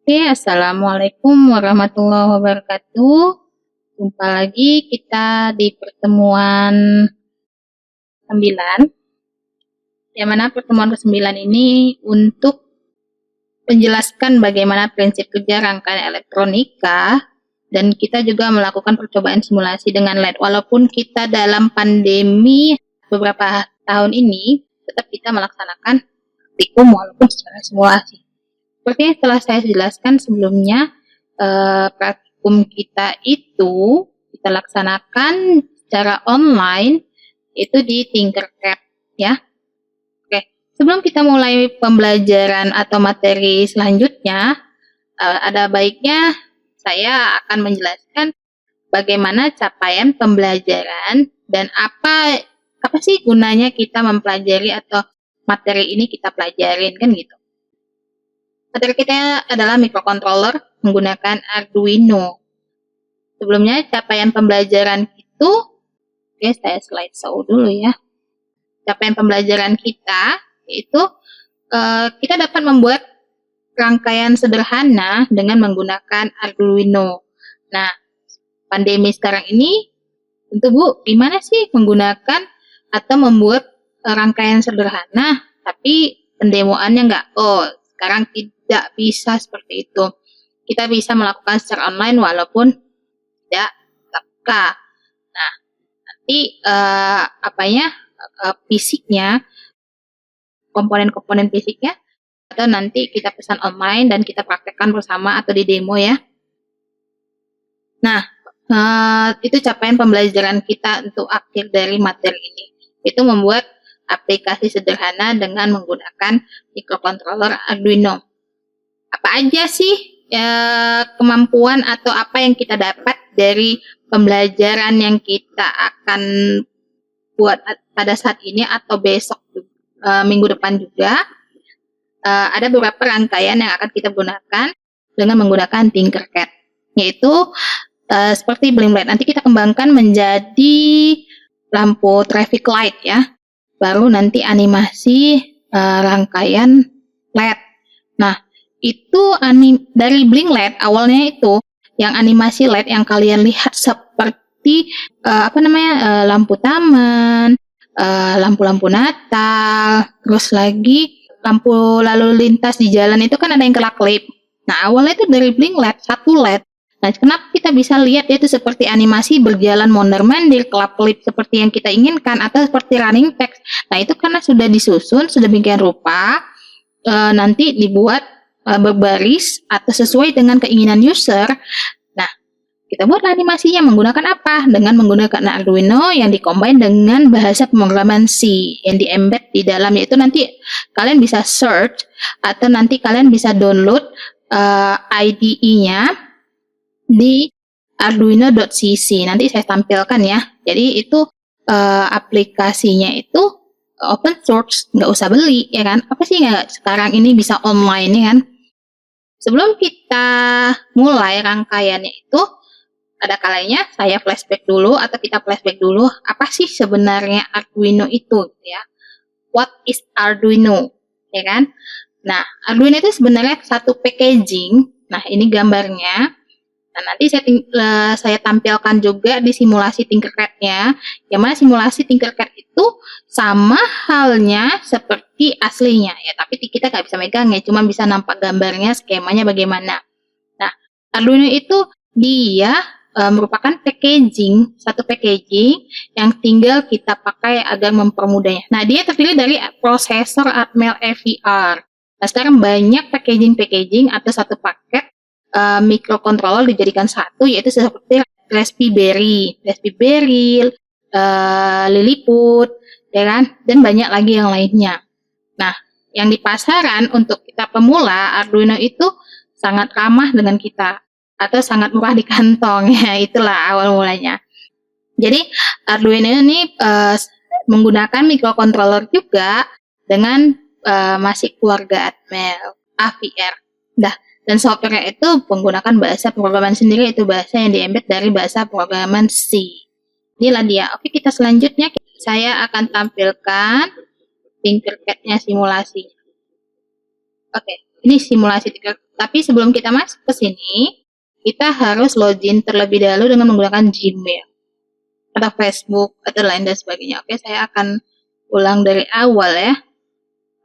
Oke, Assalamualaikum warahmatullahi wabarakatuh. Jumpa lagi kita di pertemuan 9, yang mana pertemuan ke-9 ini untuk menjelaskan bagaimana prinsip kerja rangkaian elektronika, dan kita juga melakukan percobaan simulasi dengan LED. Walaupun kita dalam pandemi beberapa tahun ini, tetap kita melaksanakan praktikum walaupun secara simulasi. Seperti yang telah saya jelaskan sebelumnya, praktikum kita itu kita laksanakan secara online itu di Tinkercad ya. Oke, sebelum kita mulai pembelajaran atau materi selanjutnya, ada baiknya saya akan menjelaskan bagaimana capaian pembelajaran dan apa sih gunanya kita mempelajari atau materi ini kita pelajarin, kan gitu. Materi kita adalah microcontroller menggunakan Arduino. Sebelumnya capaian pembelajaran itu, oke saya slideshow dulu ya. Capaian pembelajaran kita yaitu kita dapat membuat rangkaian sederhana dengan menggunakan Arduino. Nah, pandemi sekarang ini, tentu Bu, gimana sih menggunakan atau membuat rangkaian sederhana, tapi pendemoannya nggak? Oh, sekarang tidak bisa seperti itu. Kita bisa melakukan secara online walaupun tidak tatap muka. Nah, nanti fisiknya, komponen-komponen fisiknya, atau nanti kita pesan online dan kita praktekkan bersama atau di demo ya. Nah, itu capaian pembelajaran kita untuk akhir dari materi ini. Itu membuat aplikasi sederhana dengan menggunakan microcontroller Arduino. Apa aja sih kemampuan atau apa yang kita dapat dari pembelajaran yang kita akan buat pada saat ini atau besok minggu depan juga? Ada beberapa rangkaian yang akan kita gunakan dengan menggunakan Tinkercad, yaitu seperti bling light. Nanti kita kembangkan menjadi lampu traffic light ya. Baru nanti animasi rangkaian LED. Nah, itu dari bling light awalnya itu yang animasi LED yang kalian lihat seperti lampu taman, lampu-lampu Natal, terus lagi lampu lalu lintas di jalan itu kan ada yang kelap-kelip. Nah, awalnya itu dari bling LED, satu LED. Nah, kenapa kita bisa lihat itu seperti animasi berjalan mondar-mandir, kelap-kelip seperti yang kita inginkan, atau seperti running text. Nah, itu karena sudah disusun, sudah demikian rupa, nanti dibuat berbaris atau sesuai dengan keinginan user. Nah, kita buat animasinya menggunakan apa? Dengan menggunakan Arduino yang dikombin dengan bahasa pemrograman C yang di-embed di dalam, yaitu nanti kalian bisa search atau nanti kalian bisa download IDE-nya di arduino.cc. Nanti saya tampilkan ya. Jadi itu aplikasinya itu open source, nggak usah beli ya kan. Apa sih nggak sekarang ini bisa online ya kan. Sebelum kita mulai rangkaiannya itu, ada kalanya saya flashback dulu atau kita flashback dulu apa sih sebenarnya Arduino itu ya. What is Arduino ya kan? Nah, Arduino itu sebenarnya satu packaging. Nah, ini gambarnya. Nah, nanti saya tampilkan juga di simulasi Tinkercad-nya. Yang mana simulasi Tinkercad itu sama halnya seperti aslinya ya, tapi kita nggak bisa megang ya, cuma bisa nampak gambarnya, skemanya bagaimana. Nah, Arduino itu dia merupakan satu packaging yang tinggal kita pakai agar mempermudahnya. Nah, dia terdiri dari prosesor Atmel FVR. Nah, sekarang banyak packaging atau satu paket microcontroller dijadikan satu, yaitu seperti Raspberry, Lilliput, ya kan, dan banyak lagi yang lainnya. Nah, yang di pasaran untuk kita pemula, Arduino itu sangat ramah dengan kita, atau sangat murah di kantong ya, itulah awal mulanya. Jadi Arduino ini menggunakan microcontroller juga dengan masih keluarga Atmel AVR. Dan software itu menggunakan bahasa pemrograman sendiri, itu bahasa yang di-embed dari bahasa pemrograman C. Inilah dia. Oke, kita selanjutnya saya akan tampilkan Tinkercad-nya simulasi. Oke, ini simulasi Tinkercad. Tapi sebelum kita masuk ke sini, kita harus login terlebih dahulu dengan menggunakan Gmail atau Facebook atau lain dan sebagainya. Oke, saya akan ulang dari awal ya.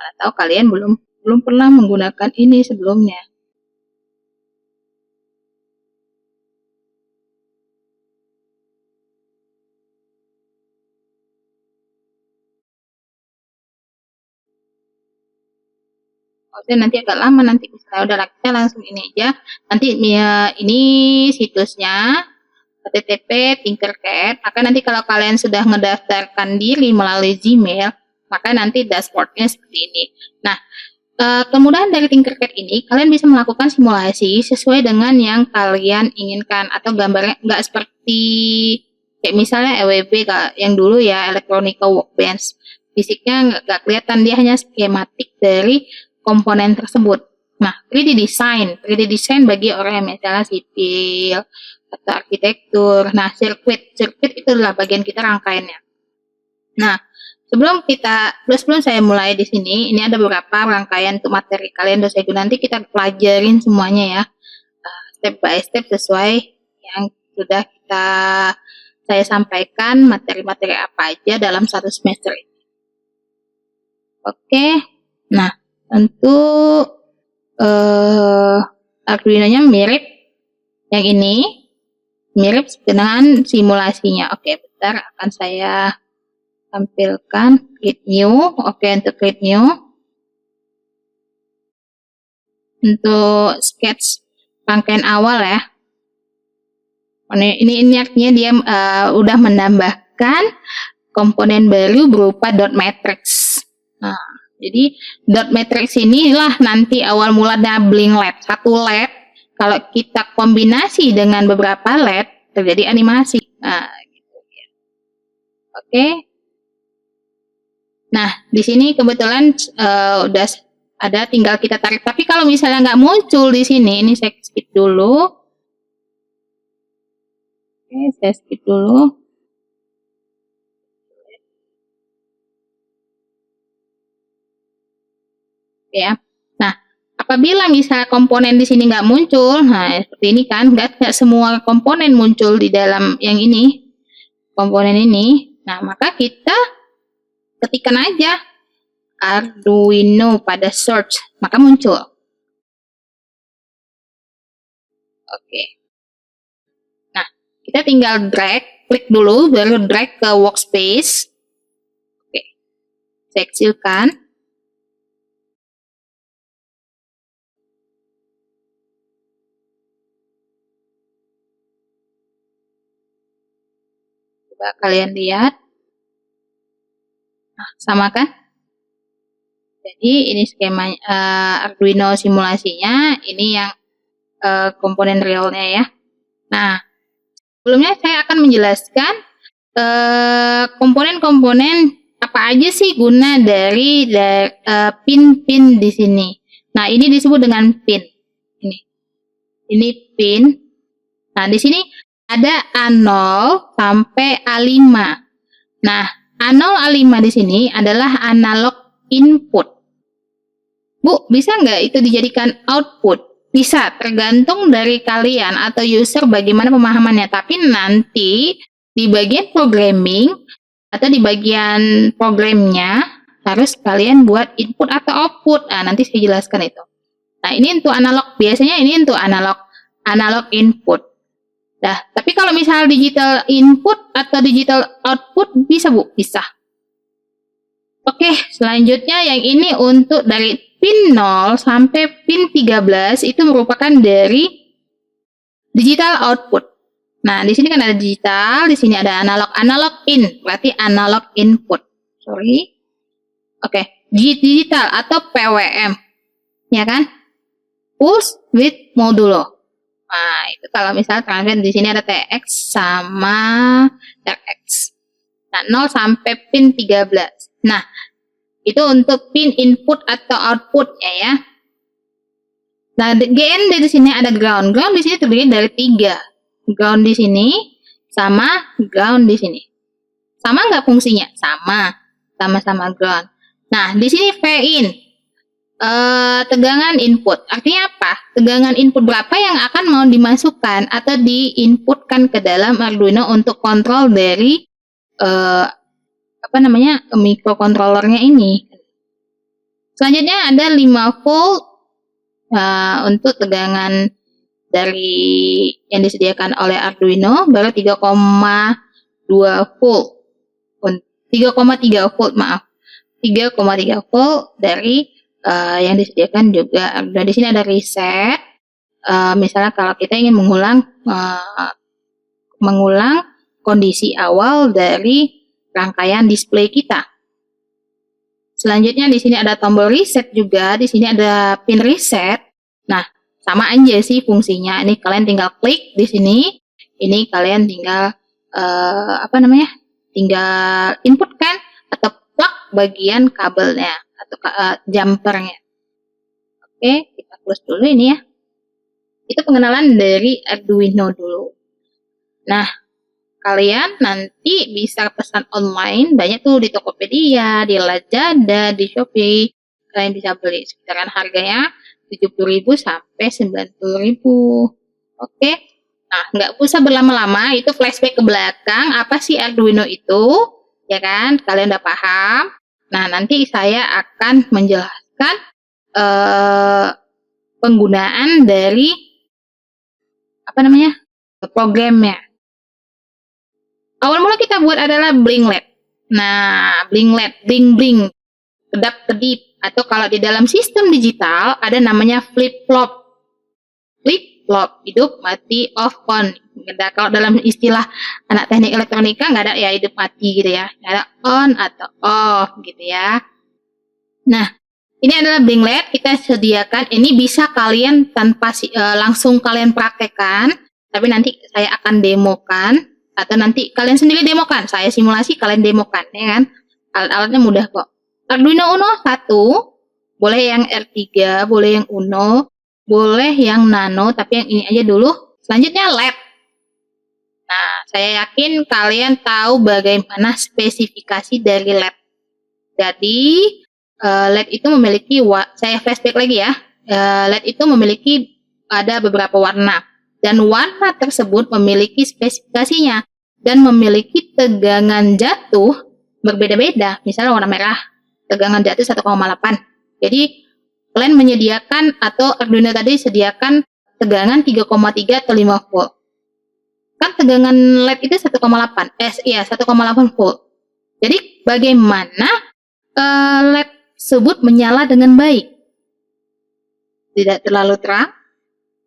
Atau kalian belum pernah menggunakan ini sebelumnya. Oke, nanti agak lama nanti misalnya udah kita langsung ini aja. Nanti ini situsnya http Tinkercad. Maka nanti kalau kalian sudah mendaftarkan diri melalui Gmail, maka nanti dashboardnya seperti ini. Nah, kemudahan dari Tinkercad ini, kalian bisa melakukan simulasi sesuai dengan yang kalian inginkan atau gambarnya nggak seperti kayak misalnya EWB yang dulu ya, Electronica Workbench. Fisiknya nggak kelihatan, dia hanya skematik dari komponen tersebut. Nah, 3D design bagi orang yang misalnya sipil atau arsitektur. Nah, sirkuit itu adalah bagian kita rangkaiannya. Nah, sebelum saya mulai di sini, ini ada beberapa rangkaian untuk materi kalian dosen nanti kita pelajarin semuanya ya, step by step sesuai yang sudah saya sampaikan materi-materi apa aja dalam satu semester ini. Oke, nah tentu Arduino-nya mirip yang ini, mirip dengan simulasinya. Oke, bentar akan saya tampilkan create new. Oke, untuk create new, untuk sketch rangkaian awal ya. Ini artinya dia udah menambahkan komponen baru berupa dot matrix. Nah, jadi dot matrix inilah nanti awal mula doubling LED. Satu LED kalau kita kombinasi dengan beberapa LED terjadi animasi. Nah, gitu ya. Oke. Nah, di sini kebetulan udah ada, tinggal kita tarik. Tapi kalau misalnya nggak muncul di sini, ini saya skip dulu. Oke, saya skip dulu. Ya. Nah, apabila misalnya komponen di sini nggak muncul, nah seperti ini kan, nggak semua komponen muncul di dalam yang ini, komponen ini. Nah, maka kita ketikkan aja Arduino pada search, maka muncul. Oke. Nah, kita tinggal klik dulu, baru drag ke workspace. Oke. Saya kecilkan. Coba kalian lihat. Nah, sama kan? Jadi ini skema Arduino simulasinya, ini yang komponen realnya ya. Nah, sebelumnya saya akan menjelaskan komponen-komponen apa aja sih guna dari pin-pin di sini. Nah, ini disebut dengan pin. Ini pin. Nah, di sini ada A0 sampai A5. Nah, A0 A5 di sini adalah analog input. Bu, bisa nggak itu dijadikan output? Bisa, tergantung dari kalian atau user bagaimana pemahamannya. Tapi nanti di bagian programming atau di bagian programnya harus kalian buat input atau output. Nah, nanti saya jelaskan itu. Nah, ini untuk analog. Biasanya ini untuk analog input. Nah, tapi kalau misal digital input atau digital output bisa, Bu? Bisa. Oke, selanjutnya yang ini untuk dari pin 0 sampai pin 13 itu merupakan dari digital output. Nah, di sini kan ada digital, di sini ada analog in, berarti analog input. Sorry. Oke, digital atau PWM. Ya kan? Pulse width modulo. Nah, itu kalau misalnya transfer di sini ada TX sama RX. Nah, 0 sampai pin 13. Nah, itu untuk pin input atau outputnya ya. Nah, GN di sini ada ground. Ground di sini terdiri dari 3. Ground di sini sama ground di sini. Sama nggak fungsinya? Sama. Sama-sama ground. Nah, di sini V in. tegangan input. Artinya apa? Tegangan input berapa yang akan mau dimasukkan atau diinputkan ke dalam Arduino untuk kontrol dari microcontrollernya ini. Selanjutnya ada 5 volt untuk tegangan dari yang disediakan oleh Arduino, baru 3,2 volt. 3,3 volt, maaf. 3,3 volt dari yang disediakan juga. Dan di sini ada reset. Misalnya kalau kita ingin mengulang kondisi awal dari rangkaian display kita. Selanjutnya di sini ada tombol reset juga, di sini ada pin reset. Nah, sama aja sih fungsinya. Ini kalian tinggal klik di sini. Ini kalian tinggal tinggal inputkan atau plug bagian kabelnya atau jumpernya. Oke, kita close dulu ini ya. Itu pengenalan dari Arduino dulu. Nah, kalian nanti bisa pesan online, banyak tuh di Tokopedia, di Lazada, di Shopee. Kalian bisa beli sekitaran harganya 70.000 sampai 90.000. Oke. Nah, nggak usah berlama-lama, itu flashback ke belakang. Apa sih Arduino itu? Ya kan? Kalian udah paham? Nah, nanti saya akan menjelaskan penggunaan dari programnya. Awal mula kita buat adalah bling LED. Nah, bling LED, bling-bling, kedap-kedip, atau kalau di dalam sistem digital ada namanya flip-flop. Flip-flop, hidup, mati, off, on. Kalau dalam istilah anak teknik elektronika nggak ada ya hidup mati gitu ya. Nggak ada on atau off gitu ya. Nah, ini adalah bling LED kita sediakan. Ini bisa kalian tanpa langsung kalian praktekkan, tapi nanti saya akan demokan. Atau nanti kalian sendiri demokan, saya simulasi, kalian demokan, ya kan? Alat-alatnya mudah kok. Arduino Uno 1, boleh yang R3, boleh yang Uno, boleh yang Nano, tapi yang ini aja dulu. Selanjutnya LED. Nah, saya yakin kalian tahu bagaimana spesifikasi dari LED. Jadi, LED itu memiliki, saya flashback lagi ya, LED itu memiliki ada beberapa warna. Dan warna tersebut memiliki spesifikasinya dan memiliki tegangan jatuh berbeda-beda. Misalnya warna merah, tegangan jatuh 1,8. Jadi, kalian menyediakan atau Arduino tadi sediakan tegangan 3,3 atau 5 volt. Kan tegangan LED itu 1,8. 1,8 volt. Jadi, bagaimana LED tersebut menyala dengan baik? Tidak terlalu terang,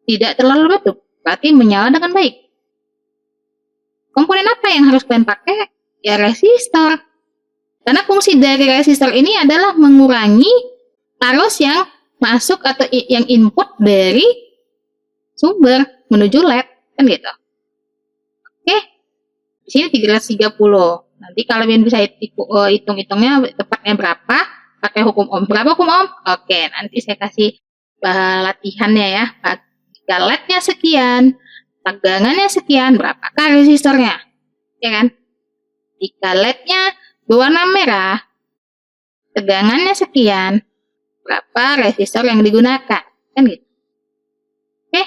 tidak terlalu redup. Berarti menyala dengan baik. Komponen apa yang harus kalian pakai? Ya resistor. Karena fungsi dari resistor ini adalah mengurangi arus yang masuk atau yang input dari sumber menuju LED. Kan gitu. Oke. Di sini 330. Nanti kalian bisa hitung-hitungnya tepatnya berapa. Pakai hukum Ohm. Berapa hukum Ohm? Oke. Nanti saya kasih latihannya ya. Jika LED-nya sekian, tegangannya sekian, berapakah resistornya? Ya kan? Jika LED-nya berwarna merah, tegangannya sekian, berapa resistor yang digunakan? Kan gitu. Oke?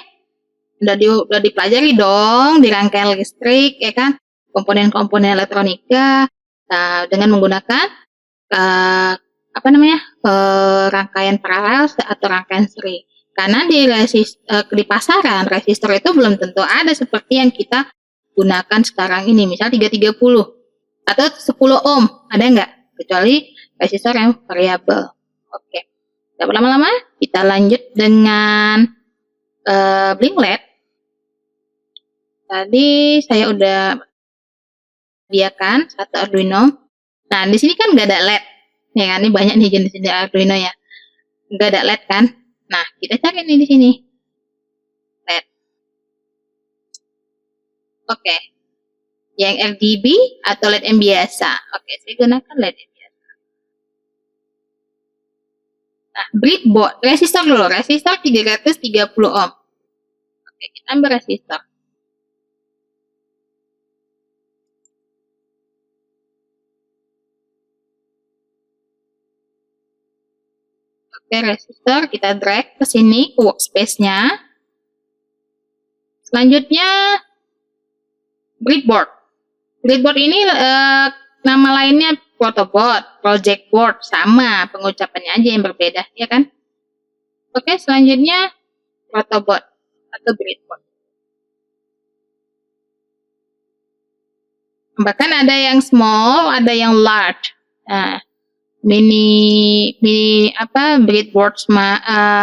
Udah dipelajari dong di rangkaian listrik, ya kan? Komponen-komponen elektronika dengan menggunakan rangkaian paralel atau rangkaian seri. Karena di pasaran resistor itu belum tentu ada seperti yang kita gunakan sekarang ini. Misal 330 atau 10 ohm, ada nggak? Kecuali resistor yang variabel. Oke. Tidak berlama-lama, kita lanjut dengan bling LED. Tadi saya udah sediakan satu Arduino. Nah, di sini kan nggak ada LED. Ya kan, ini banyak nih jenis-jenis Arduino ya. Nggak ada LED kan? Nah, kita cari nih di sini. LED. Oke. Yang RGB atau LED yang biasa. Oke, saya gunakan LED yang biasa. Nah, breadboard. Resistor dulu. Resistor 330 ohm. Oke, kita ambil resistor. Oke, resistor kita drag ke sini ke workspace-nya. Selanjutnya breadboard. Breadboard ini nama lainnya protoboard, project board, sama pengucapannya aja yang berbeda, ya kan? Oke, selanjutnya protoboard atau breadboard. Bahkan ada yang small, ada yang large. Nah, mini breadboard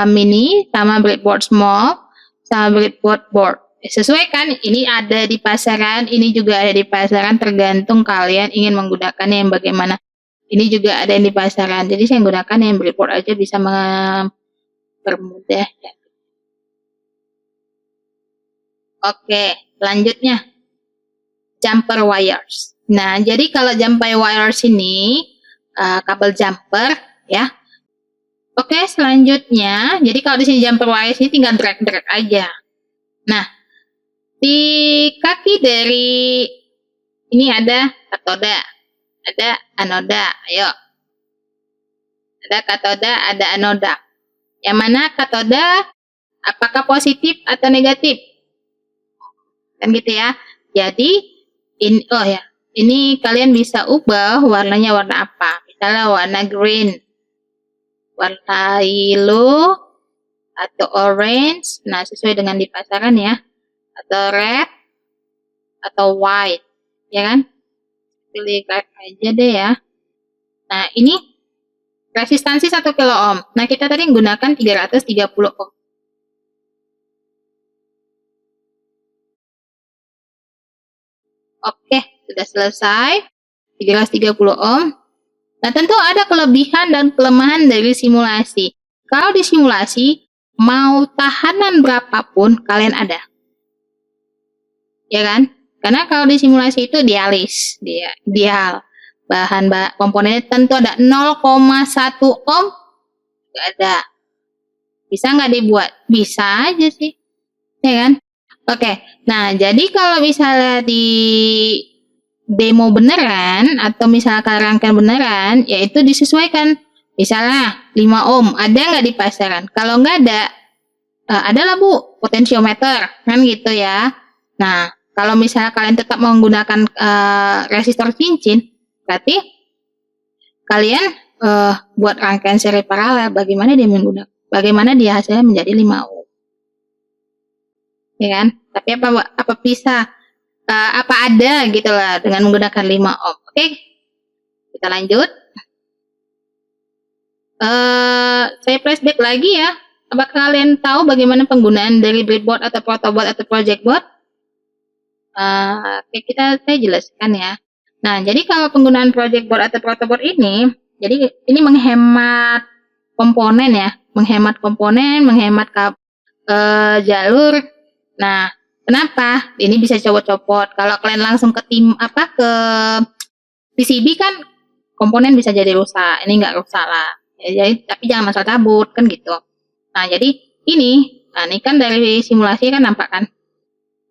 mini sama breadboard small sama breadboard board. Sesuai kan, ini ada di pasaran, ini juga ada di pasaran, tergantung kalian ingin menggunakannya yang bagaimana. Ini juga ada yang di pasaran, jadi saya menggunakan yang breadboard aja bisa mempermudah ya. Oke, selanjutnya jumper wires. Nah, jadi kalau jumper wires ini kabel jumper ya. Oke, selanjutnya, jadi kalau di sini jumper wires ini tinggal drag aja. Nah, di kaki dari ini ada katoda, ada anoda. Ayo. Ada katoda, ada anoda. Yang mana katoda apakah positif atau negatif? Kan gitu ya. Jadi ini kalian bisa ubah warnanya warna apa. Misalnya warna green, warna yellow, atau orange. Nah, sesuai dengan di pasaran ya. Atau red, atau white. Ya kan? Pilih red aja deh ya. Nah, ini resistansi 1 kilo ohm. Nah, kita tadi menggunakan 330 ohm. Oke, sudah selesai. 330 ohm. Nah, tentu ada kelebihan dan kelemahan dari simulasi. Kalau di simulasi, mau tahanan berapapun kalian ada. Ya kan? Karena kalau di simulasi itu dial. Bahan komponennya tentu ada 0,1 ohm. Nggak ada. Bisa nggak dibuat? Bisa aja sih. Ya kan? Oke. Nah, jadi kalau misalnya di demo beneran atau misalkan rangkaian beneran, yaitu disesuaikan. Misalnya 5 ohm, ada nggak di pasaran? Kalau nggak ada, adalah Bu, potensiometer, kan gitu ya. Nah, kalau misalnya kalian tetap menggunakan resistor cincin, berarti kalian buat rangkaian seri paralel, bagaimana dia hasilnya menjadi 5 ohm. Ya kan? Tapi apa bisa apa ada gitu lah dengan menggunakan 5 ohm. Oke, kita lanjut. Saya flashback lagi ya. Apakah kalian tahu bagaimana penggunaan dari breadboard atau protoboard atau project board? Oke, saya jelaskan ya. Nah, jadi kalau penggunaan project board atau protoboard ini, jadi ini menghemat komponen ya, menghemat jalur. Nah, kenapa? Ini bisa copot-copot. Kalau kalian langsung ke ke PCB kan komponen bisa jadi rusak. Ini nggak rusak lah. Ya, jadi tapi jangan masalah cabut kan gitu. Nah, jadi ini kan dari simulasi kan nampak kan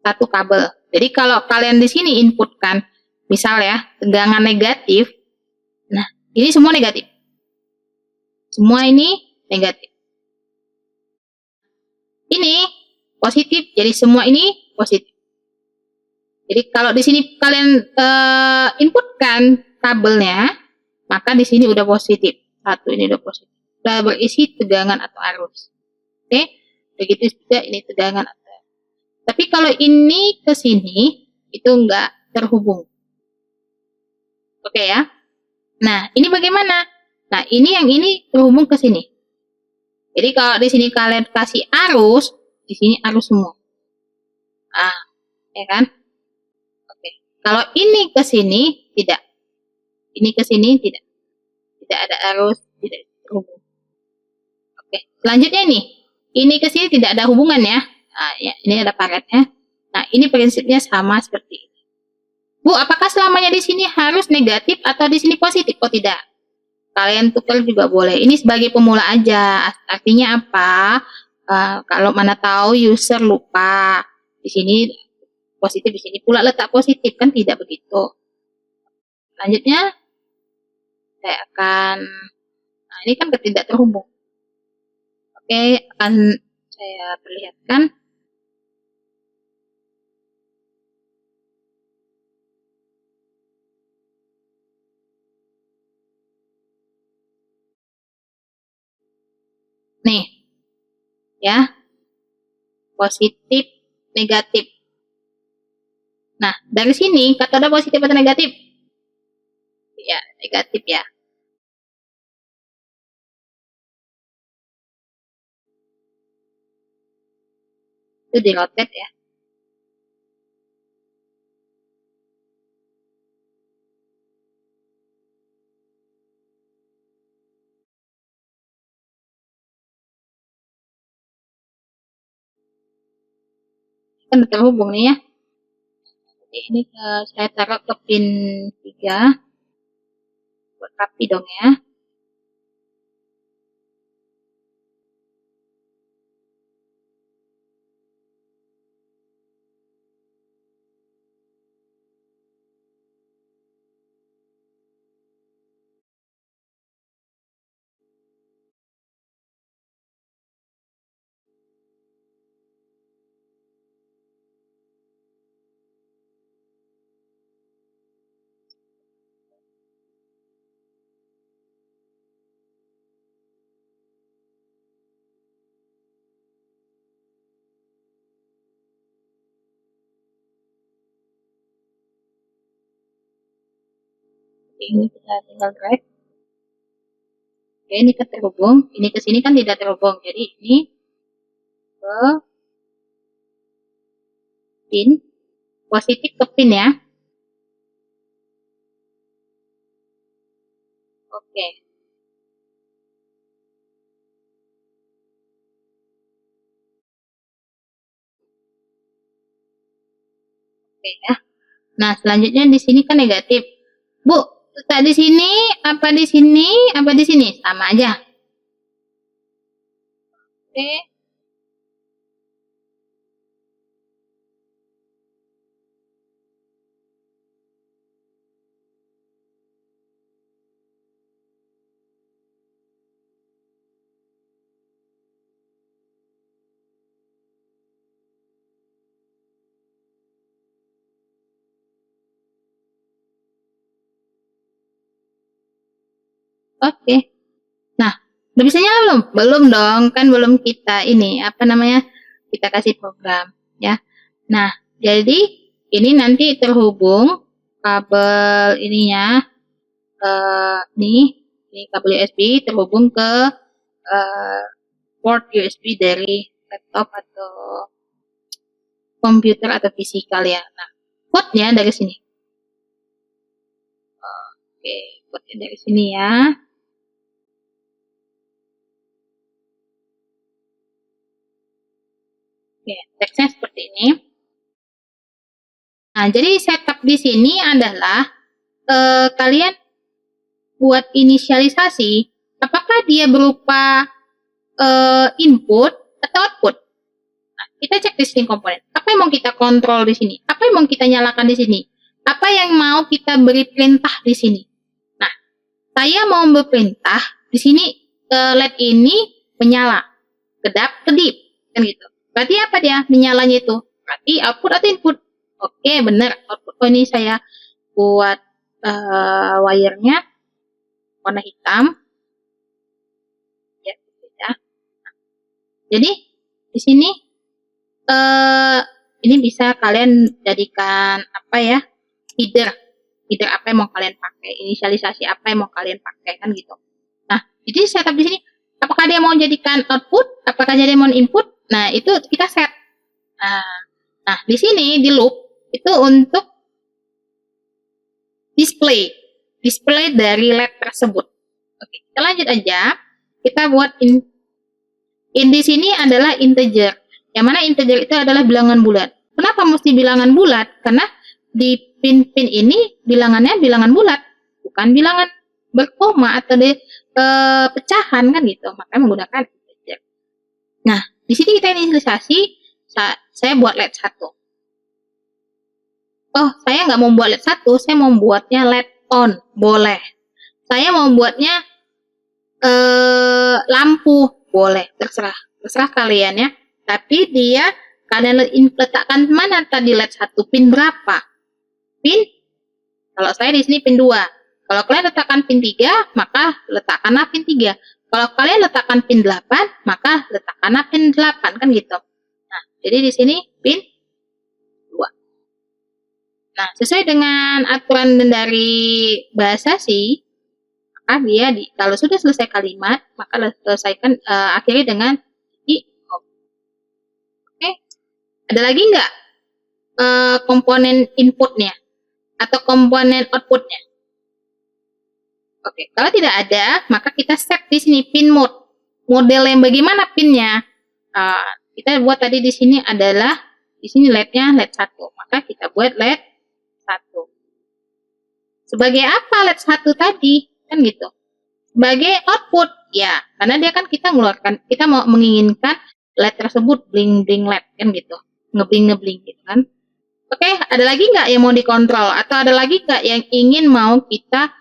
satu kabel. Jadi kalau kalian di sini input kan, misal ya tegangan negatif. Nah, ini semua negatif. Semua ini negatif. Ini positif, jadi semua ini positif. Jadi kalau di sini kalian inputkan kabelnya, maka di sini udah positif. Satu ini udah positif. Sudah berisi tegangan atau arus. Oke, begitu juga ini tegangan atau arus. Tapi kalau ini ke sini itu enggak terhubung. Oke ya. Nah, ini bagaimana? Nah, ini terhubung ke sini. Jadi kalau di sini kalian kasih arus, di sini arus semua. Ah, ya kan? Oke. Kalau ini ke sini tidak. Ini ke sini tidak. Tidak ada arus, tidak terhubung. Oke. Selanjutnya nih. Ini ke sini tidak ada hubungan ya. Nah, ya, ini ada paretnya. Nah, ini prinsipnya sama seperti ini. Bu, apakah selamanya di sini harus negatif atau di sini positif? Oh, tidak. Kalian tukar juga boleh. Ini sebagai pemula aja. Artinya apa? Kalau mana tahu user lupa. Di sini positif, di sini pula letak positif. Kan tidak begitu. Selanjutnya, saya akan... Nah, ini kan tidak terhubung. Oke, akan saya perlihatkan. Nih, ya, positif, negatif. Nah, dari sini katoda positif atau negatif? Ya, negatif ya. Itu di rotate ya. Kan terhubung nih ya. Oke, ini saya taruh ke pin 3. Buat rapi dong ya. Ini kita tinggal drag. Oke, ini kan terhubung. Ini ke sini kan tidak terhubung. Jadi ini ke pin. Positif ke pin ya. Oke. Oke ya. Nah, selanjutnya di sini kan negatif. Bu, tak di sini, apa di sini, apa di sini? Sama aja. Oke. Oke. Nah, udah bisa nyala belum? Belum dong, kan belum kita ini, apa namanya, kita kasih program, ya. Nah, jadi ini nanti terhubung kabel ininya, ini kabel USB terhubung ke port USB dari laptop atau komputer atau PC kalian. Nah, portnya dari sini. Oke, portnya dari sini ya. Oke, teksnya seperti ini. Nah, jadi setup di sini adalah kalian buat inisialisasi, apakah dia berupa input atau output. Nah, kita cek di sini komponen. Apa yang mau kita kontrol di sini? Apa yang mau kita nyalakan di sini? Apa yang mau kita beri perintah di sini? Nah, saya mau berperintah di sini LED ini menyala, kedap, kedip, kan gitu. Berarti apa dia menyalanya itu? Berarti output atau input? Oke, benar. Output. Oh, ini saya buat wire-nya warna hitam. Ya, ya. Jadi di sini ini bisa kalian jadikan apa ya? Header apa yang mau kalian pakai, inisialisasi apa yang mau kalian pakai kan gitu. Nah, jadi setup di sini apakah dia mau jadikan output, apakah dia mau input? Nah, itu kita set. Nah, di sini di loop itu untuk display dari LED tersebut. Oke, kita lanjut aja. Kita buat in di sini adalah integer. Yang mana integer itu adalah bilangan bulat. Kenapa mesti bilangan bulat? Karena di pin-pin ini bilangannya bilangan bulat, bukan bilangan berkoma atau di pecahan kan gitu. Makanya menggunakan integer. Nah, di sini kita inisialisasi. Saya buat LED 1. Oh, saya nggak mau buat LED 1, saya mau buatnya LED on. Boleh. Saya mau buatnya lampu Boleh, terserah kalian ya. Tapi kalian letakkan mana tadi LED 1, pin berapa? Kalau saya di sini pin 2. Kalau kalian letakkan pin 3, maka letakkanlah pin 3. Kalau kalian letakkan pin 8, maka letakkanlah pin 8, kan gitu. Nah, jadi di sini pin 2. Nah, sesuai dengan aturan dari bahasa sih, maka dia kalau sudah selesai kalimat, maka selesaikan akhiri dengan titik off. Oke. Ada lagi nggak komponen inputnya atau komponen outputnya? Oke, kalau tidak ada, maka kita set di sini pin mode. Model yang bagaimana pinnya? Kita buat tadi di sini adalah di sini LED-nya LED 1, maka kita buat LED 1. Sebagai apa LED 1 tadi? Kan gitu. Sebagai output, ya, karena dia kan kita mau menginginkan LED tersebut bling-bling LED, kan gitu. Ngebling-ngebling gitu kan. Oke, ada lagi nggak yang mau dikontrol? Atau ada lagi nggak yang ingin mau kita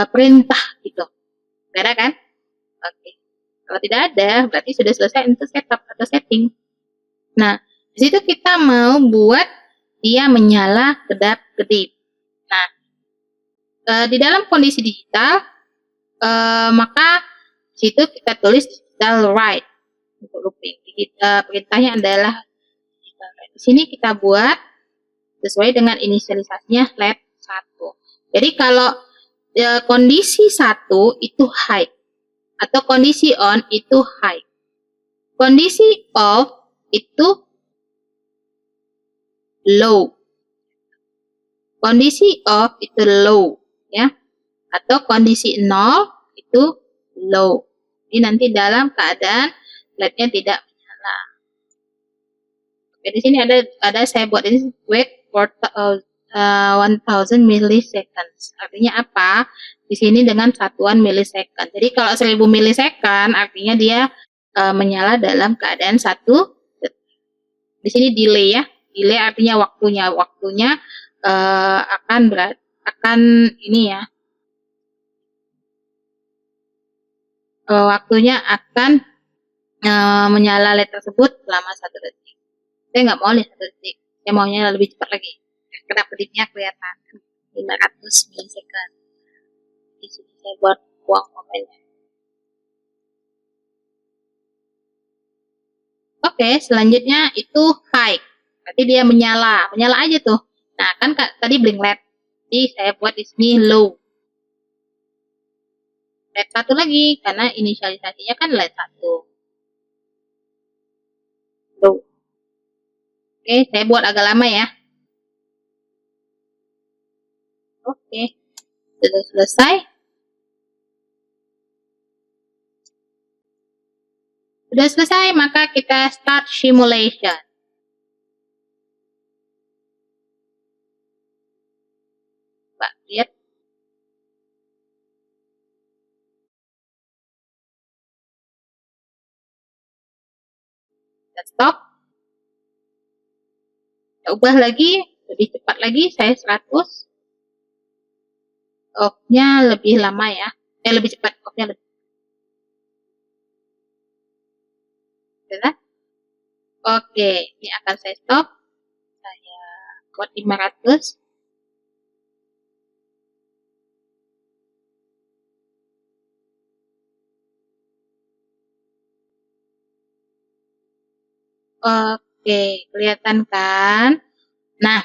perintah gitu? Ada kan? Oke. Kalau tidak ada, berarti sudah selesai untuk setup atau setting. Nah, di situ kita mau buat dia menyala kedap-kedip. Nah, di dalam kondisi digital, maka di situ kita tulis digital write untuk looping. Perintahnya adalah digital write. Di sini kita buat sesuai dengan inisialisasinya LED 1. Jadi kalau kondisi 1 itu high atau kondisi on itu high. Kondisi off itu low. Kondisi off itu low, ya. Atau kondisi 0 itu low. Jadi nanti dalam keadaan LED-nya tidak menyala. Oke, di sini ada saya buat ini wait for 1000 milliseconds. Artinya apa? Di sini dengan satuan millisecond. Jadi kalau 1000 millisecond artinya dia menyala dalam keadaan 1 detik. Di sini delay ya. Delay artinya waktunya akan ini ya. Waktunya akan menyala LED tersebut selama 1 detik. Saya nggak mau lihat 1 detik. Saya maunya lebih cepat lagi. Kedap-kedipnya kelihatan 500 millisecond. Di sini saya buat buang momennya. Oke, selanjutnya itu high. Berarti dia menyala aja tuh. Nah, kan tadi blink LED. Jadi saya buat di sini low. LED 1 lagi karena inisialisasinya kan LED 1. Low. Oke, saya buat agak lama ya. Oke, sudah selesai. Sudah selesai, maka kita start simulation. Pak, lihat. Kita stop. Kita ubah lagi, lebih cepat lagi, saya 100. Off-nya lebih lama ya. Lebih cepat, off-nya lebih. Sudah. Oke, ini akan saya stop. Saya buat 500. Oke, kelihatan kan? Nah,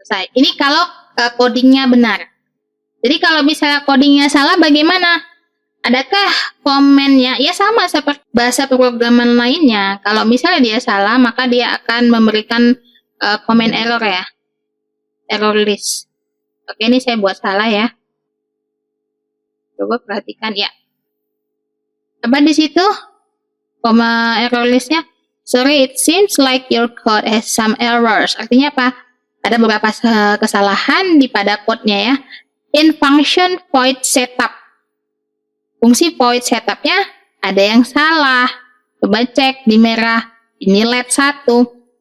selesai. Ini kalau codingnya benar. Jadi kalau misalnya codingnya salah bagaimana? Adakah komennya? Ya sama seperti bahasa pemrograman lainnya. Kalau misalnya dia salah, maka dia akan memberikan komen error ya. Error list. Oke, ini saya buat salah ya. Coba perhatikan ya. Apa di situ? Error listnya. Sorry, it seems like your code has some errors. Artinya apa? Ada beberapa kesalahan di pada code-nya ya. In function void setup. Fungsi void setupnya ada yang salah. Coba cek di merah. Ini LED 1.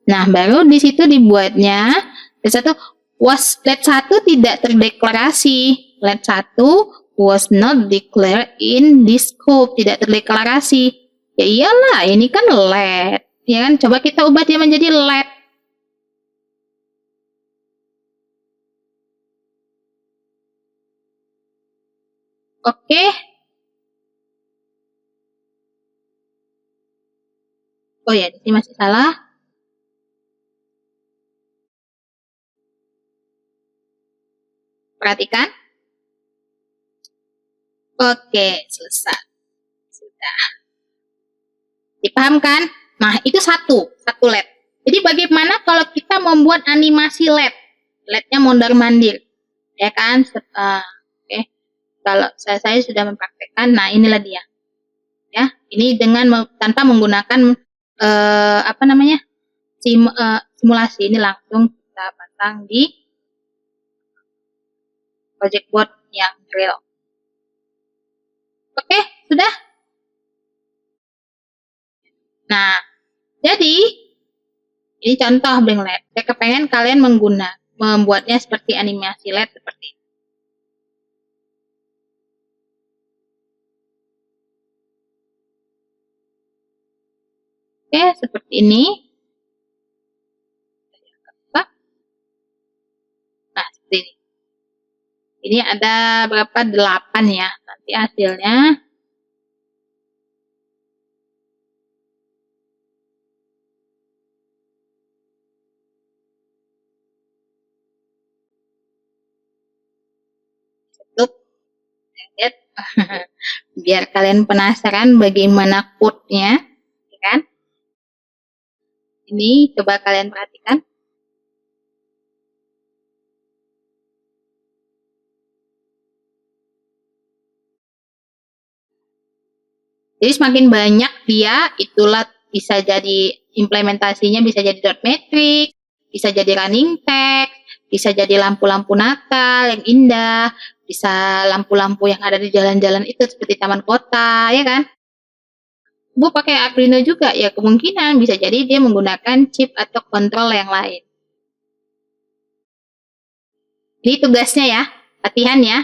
Nah, baru di situ dibuatnya LED 1 LED 1 tidak terdeklarasi. LED 1 Was not declared in this scope, tidak terdeklarasi. Ya iyalah, ini kan LED. Ya kan, coba kita ubah dia menjadi LED. Oke. Oh ya, di sini masih salah. Perhatikan. Oke, selesai. Sudah. Dipahamkan? Nah, itu satu LED. Jadi bagaimana kalau kita membuat animasi LED? LED-nya mondar-mandir. Ya kan? Oke. Kalau saya sudah mempraktekkan, nah inilah dia. Ya, ini dengan tanpa menggunakan simulasi, ini langsung kita pasang di project board yang real. Oke, sudah. Nah, jadi ini contoh Blink LED. Saya kepengen kalian membuatnya seperti animasi LED seperti ini. Oke, seperti ini. Nah, seperti ini. Ini ada berapa? 8 ya. Nanti hasilnya. Tutup. Lihat. Biar kalian penasaran bagaimana code-nya. Kan? Ini coba kalian perhatikan. Jadi semakin banyak dia, itulah bisa jadi implementasinya, bisa jadi dot matrix, bisa jadi running text, bisa jadi lampu-lampu Natal yang indah, bisa lampu-lampu yang ada di jalan-jalan itu seperti taman kota, ya kan? Bu pakai Arduino juga, ya kemungkinan bisa jadi dia menggunakan chip atau kontrol yang lain. Ini tugasnya ya, latihan ya.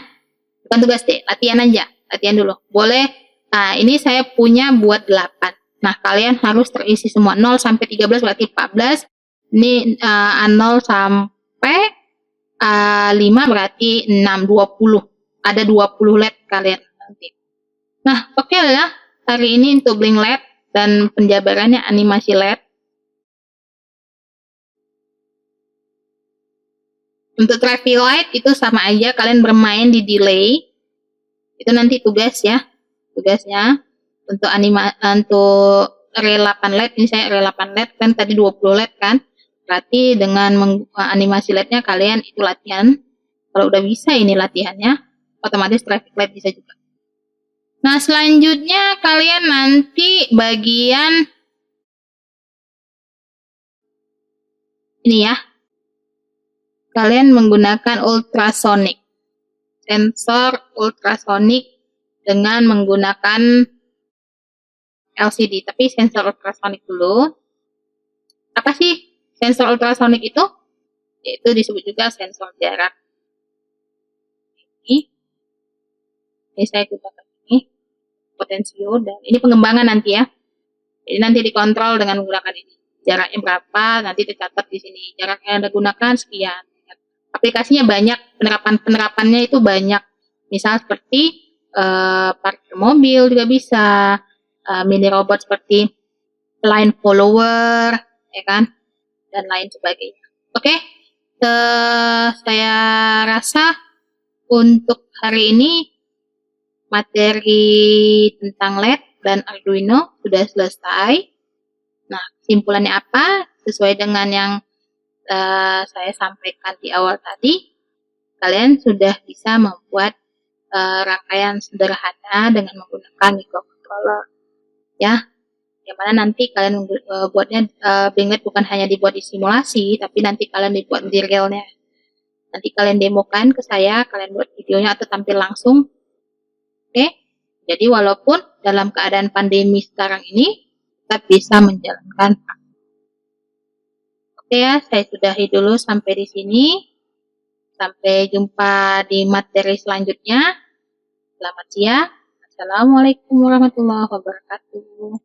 Bukan tugas deh, latihan aja. Latihan dulu. Boleh. Nah, ini saya punya buat 8. Nah, kalian harus terisi semua. 0 sampai 13 berarti 14. Ini 0 sampai 5 berarti 6, 20. Ada 20 LED kalian nanti. Nah, oke lah. Hari ini untuk Blink LED dan penjabarannya animasi LED. Untuk traffic light itu sama aja, kalian bermain di delay. Itu nanti tugas ya. Tugasnya untuk untuk array 8 LED, ini saya array 8 LED kan tadi 20 LED kan. Berarti dengan animasi LED-nya kalian itu latihan. Kalau udah bisa ini latihannya, otomatis traffic light bisa juga. Nah, selanjutnya kalian nanti bagian ini ya. Kalian menggunakan ultrasonic. Sensor ultrasonic dengan menggunakan LCD. Tapi sensor ultrasonic dulu. Apa sih sensor ultrasonic itu? Yaitu disebut juga sensor jarak. Ini saya gunakan ini potensio dan ini pengembangan nanti ya. Jadi nanti dikontrol dengan menggunakan ini. Jaraknya berapa, nanti dicatat di sini. Jarak yang Anda gunakan sekian. Aplikasinya banyak, penerapannya itu banyak. Misal seperti parkir mobil juga bisa, mini robot seperti line follower, ya kan, dan lain sebagainya. Oke, saya rasa untuk hari ini materi tentang LED dan Arduino sudah selesai. Nah, kesimpulannya apa? Sesuai dengan yang saya sampaikan di awal tadi, kalian sudah bisa membuat rangkaian sederhana dengan menggunakan microcontroller, ya. Yang mana nanti kalian buatnya Blink LED bukan hanya dibuat di simulasi, tapi nanti kalian dibuat di realnya. Nanti kalian demokan ke saya, kalian buat videonya atau tampil langsung. Oke, jadi walaupun dalam keadaan pandemi sekarang ini, kita bisa menjalankan. Oke ya, saya sudahi dulu sampai di sini. Sampai jumpa di materi selanjutnya. Selamat siang. Assalamualaikum warahmatullahi wabarakatuh.